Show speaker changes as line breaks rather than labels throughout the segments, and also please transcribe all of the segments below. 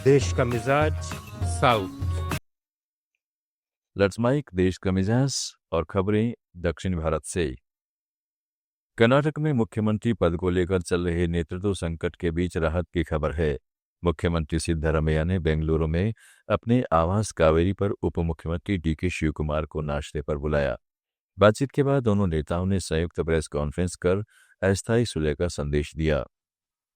देश का मिजाज साउथ।
लेट्स माइक देश का मिजाज और खबरें दक्षिण भारत से। कर्नाटक में मुख्यमंत्री पद को लेकर चल रहे नेतृत्व संकट के बीच राहत की खबर है। मुख्यमंत्री सिद्धरामैया ने बेंगलुरु में अपने आवास कावेरी पर उप मुख्यमंत्री डीके शिवकुमार को नाश्ते पर बुलाया। बातचीत के बाद दोनों नेताओं ने संयुक्त प्रेस कॉन्फ्रेंस कर अस्थायी सुलह का संदेश दिया।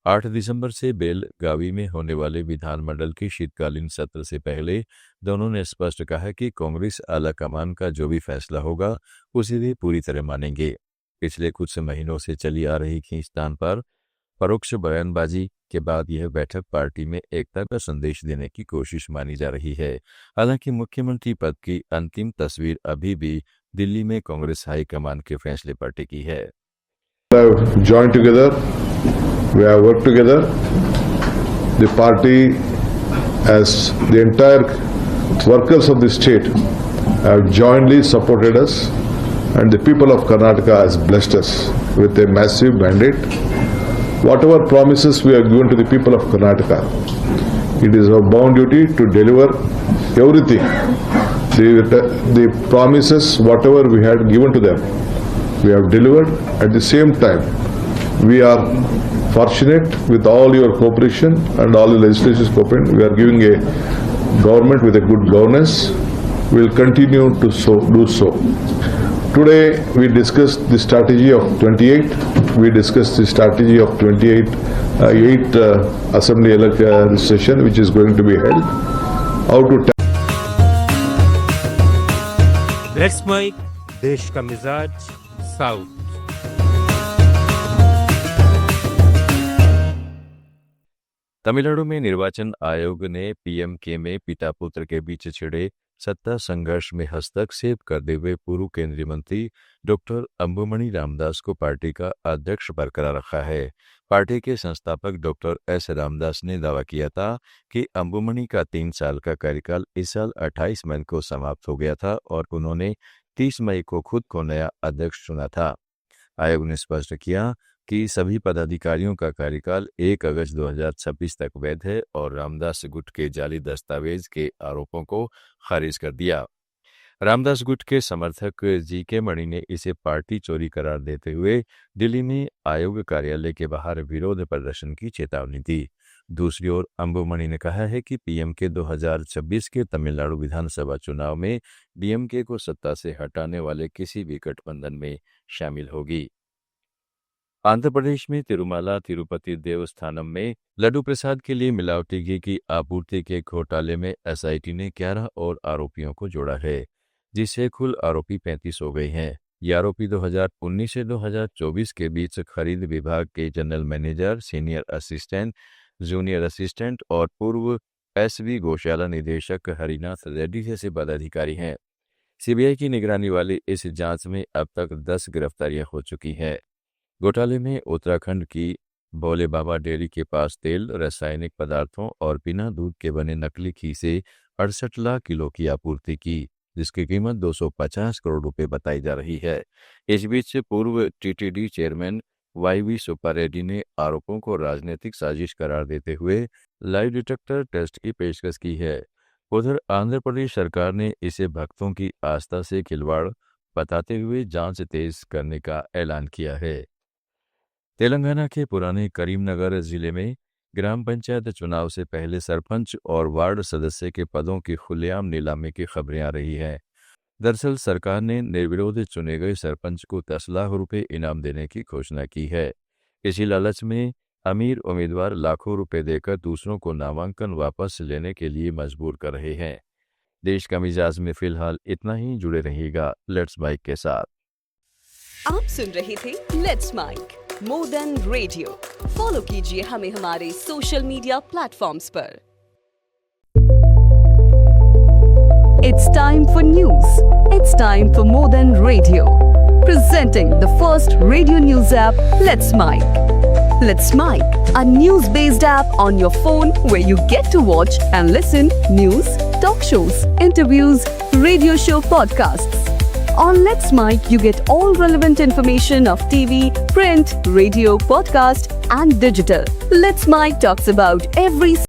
8 दिसंबर से बेलगावी में होने वाले विधानमंडल के शीतकालीन सत्र से पहले दोनों ने स्पष्ट कहा कि कांग्रेस आलाकमान का जो भी फैसला होगा उसे वे पूरी तरह मानेंगे। पिछले कुछ महीनों से चली आ रही खींचतान पर परोक्ष बयानबाजी के बाद यह बैठक पार्टी में एकता का संदेश देने की कोशिश मानी जा रही है। हालांकि मुख्यमंत्री पद की अंतिम तस्वीर अभी भी दिल्ली में कांग्रेस हाईकमान के फैसले पर टिकी है।
We have worked together. The party, as the entire workers of the state, have jointly supported us, and the people of Karnataka has blessed us with a massive mandate. Whatever promises we have given to the people of Karnataka, it is our bound duty to deliver everything. The promises, whatever we had given to them, we have delivered. At the same time, we are fortunate with all your cooperation and all the legislative cooperation. We are giving a government with a good governance. We will continue to do so. Today we discussed the strategy of 28. We discussed the strategy of 8 assembly session which is going to be held. How to
let's mic देश का मिजाज south.
Tamil Nadu में निर्वाचन आयोग ने PMK में पिता पुत्र के बीच छिड़े सत्ता संघर्ष में हस्तक्षेप करते हुए पूर्व केंद्रीय मंत्री डॉक्टर अंबुमणि रामदास को पार्टी का अध्यक्ष बरकरार रखा है। पार्टी के संस्थापक डॉक्टर एस रामदास ने दावा किया था कि अंबुमणि का 3 साल का कार्यकाल इस साल 28 मई को समाप्त हो गया था और उन्होंने 30 मई को खुद को नया अध्यक्ष चुना था। आयोग ने स्पष्ट किया कि सभी पदाधिकारियों का कार्यकाल 1 अगस्त 2026 तक वैध है और रामदास गुट के जाली दस्तावेज के आरोपों को खारिज कर दिया। रामदास गुट के समर्थक जीके मणि ने इसे पार्टी चोरी करार देते हुए दिल्ली में आयोग कार्यालय के बाहर विरोध प्रदर्शन की चेतावनी दी। दूसरी ओर अंबुमणि ने कहा है कि पीएमके 2026 के तमिलनाडु विधानसभा चुनाव में डीएमके को सत्ता से हटाने वाले किसी भी गठबंधन में शामिल होगी। आंध्र प्रदेश में तिरुमाला तिरुपति देवस्थानम में लड्डू प्रसाद के लिए मिलावटी घी की आपूर्ति के घोटाले में एसआईटी ने 11 और आरोपियों को जोड़ा है, जिससे कुल आरोपी 35 हो गए हैं। ये आरोपी 2019 से 2024 के बीच खरीद विभाग के general manager, senior assistant, junior assistant और पूर्व एसवी गौशाला निदेशक हरिनाथ रेड्डी जैसे पदाधिकारी हैं। सीबीआई की निगरानी वाली इस जांच में अब तक 10 गिरफ्तारियां हो चुकी हैं। घोटाले में उत्तराखंड की भोले बाबा डेयरी के पास तेल, रासायनिक पदार्थों और बिना दूध के बने नकली घी से 68 लाख किलो की आपूर्ति की, जिसकी कीमत 250 करोड़ रुपए बताई जा रही है। इस बीच पूर्व TTD chairman YV Subba Reddy ने आरोपों को राजनीतिक साजिश करार देते हुए लाइव डिटेक्टर टेस्ट की पेशकश की है। उधर आंध्र प्रदेश सरकार ने इसे भक्तों की आस्था से खिलवाड़ बताते हुए जांच तेज करने का ऐलान किया है। तेलंगाना के पुराने करीमनगर जिले में ग्राम पंचायत चुनाव से पहले सरपंच और वार्ड सदस्य के पदों की खुलेआम नीलामी की खबरें आ रही हैं। दरअसल सरकार ने निर्विरोध चुने गए सरपंच को 10 लाख रुपए इनाम देने की घोषणा की है। इसी लालच में अमीर उम्मीदवार लाखों रुपए देकर दूसरों को नामांकन वापस लेने के लिए मजबूर कर रहे हैं। देश का मिजाज में फिलहाल इतना ही। जुड़े रहिएगा लेट्स माइक के साथ।
आप सुन रहे थे let's mic more than radio. Follow कीजिए हमें हमारे सोशल मीडिया प्लेटफॉर्म्स पर। It's time for news. It's time for more than radio. Presenting the first radio news app, Let's Mic. Let's Mic, a news-based app on your phone where you get to watch and listen news, talk shows, interviews, radio show podcasts. On Let's Mic, you get all relevant information of TV, print, radio, podcast, and digital. Let's Mic talks about every